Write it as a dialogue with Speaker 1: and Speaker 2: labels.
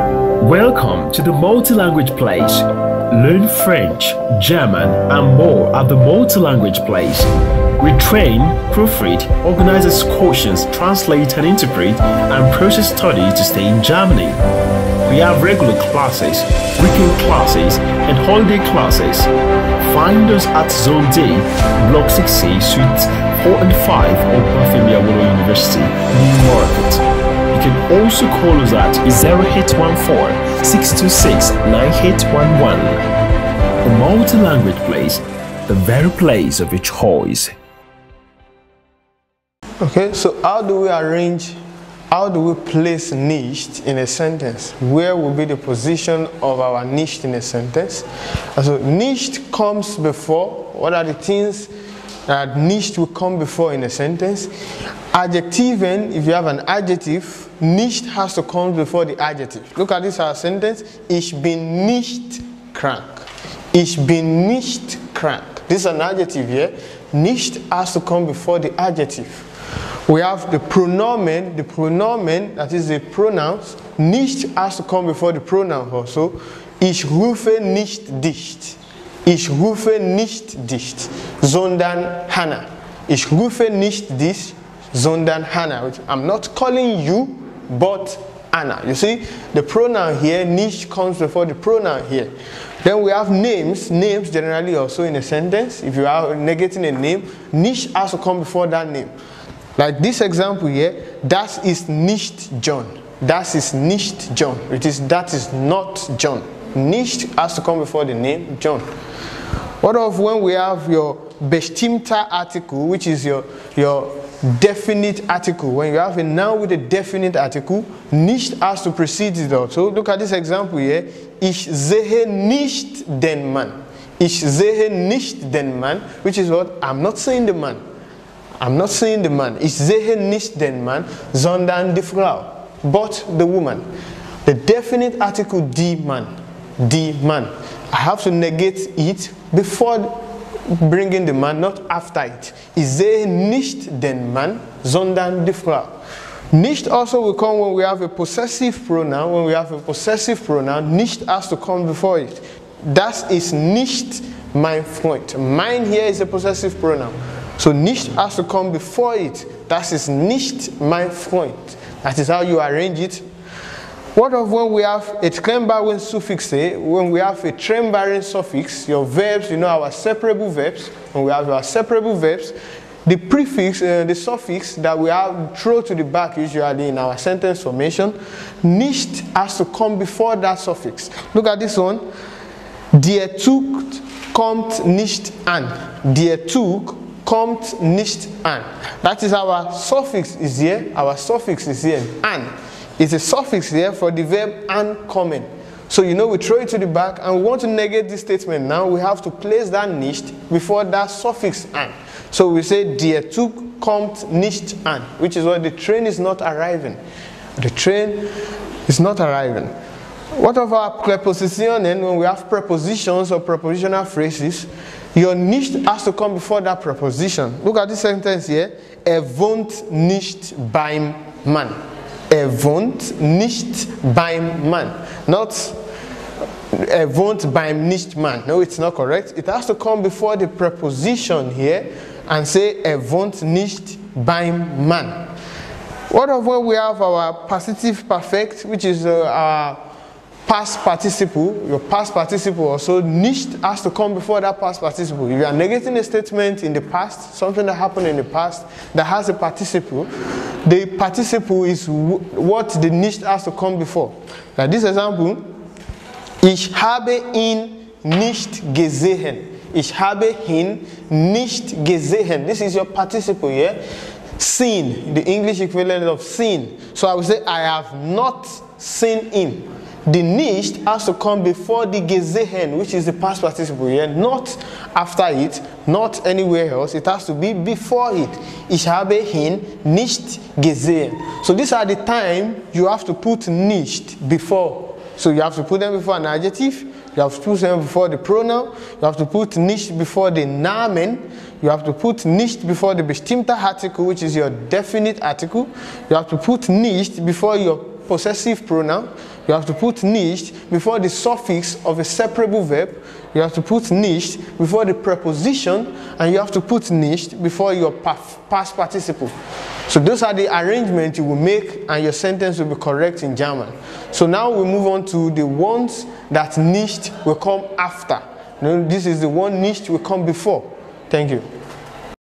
Speaker 1: Welcome to the multi-language place. Learn French, German, and more at the multi-language place. We train, proofread, organize excursions, translate and interpret, and process study to stay in Germany. We have regular classes, weekend classes, and holiday classes. Find us at Zone D, Block 6C, Suites 4 and 5 of Bafemia University, New Market. You can also call us at 0814-626-9811. The multi-language place, the very place of your choice.
Speaker 2: Okay, so how do we place niched in a sentence? Where will be the position of our niched in a sentence? And so niched comes before. What are the things that niched will come before in a sentence? Adjectiving, if you have an adjective, niched has to come before the adjective. Look at this our sentence. Ich bin nicht krank. Ich bin nicht krank. This is an adjective here. Nicht has to come before the adjective. We have the pronomen, that is the pronouns. Nicht has to come before the pronoun also. Ich rufe nicht dich. Ich rufe nicht dich, sondern Hannah. Ich rufe nicht dich, sondern Hannah. I'm not calling you, but Anna. You see, the pronoun here, nicht, comes before the pronoun here. Then we have names. Names generally also in a sentence. If you are negating a name, nicht has to come before that name. Like this example here, das ist nicht John. Das ist nicht John. That is not John. Nicht has to come before the name John. What of when we have your bestimmter article, which is your definite article? When you have a noun with a definite article, nicht has to precede it also. Look at this example here. Ich sehe nicht den Mann. Ich sehe nicht den Mann, which is what? I'm not saying the man. I'm not saying the man. Ich sehe nicht den Mann, sondern die Frau, but the woman. The definite article, die Mann. Die Mann. I have to negate it before bringing the man, not after it. Ich sehe nicht den Mann, sondern die Frau. Nicht also will come when we have a possessive pronoun. When we have a possessive pronoun, nicht has to come before it. Das ist nicht mein Freund. Mine here is a possessive pronoun. So nicht has to come before it. Das ist nicht mein Freund. That is how you arrange it. What of when we have a trembering suffix, when we have a trembering suffix, your verbs, you know our separable verbs, when we have our separable verbs, the prefix, the suffix that we have throw to the back usually in our sentence formation, nicht has to come before that suffix. Look at this one. Der Zug kommt nicht an. Der Zug kommt nicht an. That is our suffix is here. Our suffix is here. An. It's a suffix here for the verb ankommen. So you know we throw it to the back and we want to negate this statement. Now we have to place that nicht before that suffix an. So we say der Zug kommt nicht an, which is what the train is not arriving. The train is not arriving. What of our prepositionen? When we have prepositions or prepositional phrases, your nicht has to come before that preposition. Look at this sentence here. Wohnt nicht beim Mann. Wohnt nicht beim Mann. Not wohnt beim Nichtmann. No, it's not correct. It has to come before the preposition here and say wohnt nicht beim Mann. What of when we have our passive perfect, which is our past participle? Your past participle also, nicht has to come before that past participle. If you are negating a statement in the past, something that happened in the past that has a participle, the participle is what the nicht has to come before. Like this example, ich habe ihn nicht gesehen. Ich habe ihn nicht gesehen. This is your participle here. Seen, the English equivalent of seen. So I would say, I have not seen him. The nicht has to come before the gesehen, which is the past participle here, not after it, not anywhere else. It has to be before it. Ich habe ihn nicht gesehen. So these are the time you have to put nicht before. So you have to put them before an adjective. You have to put them before the pronoun. You have to put nicht before the Namen. You have to put nicht before the bestimmter article, which is your definite article. You have to put nicht before your possessive pronoun. You have to put nicht before the suffix of a separable verb. You have to put nicht before the preposition, and you have to put nicht before your past participle. So those are the arrangements you will make, and your sentence will be correct in German. So now we move on to the ones that nicht will come after. This is the one nicht will come before. Thank you.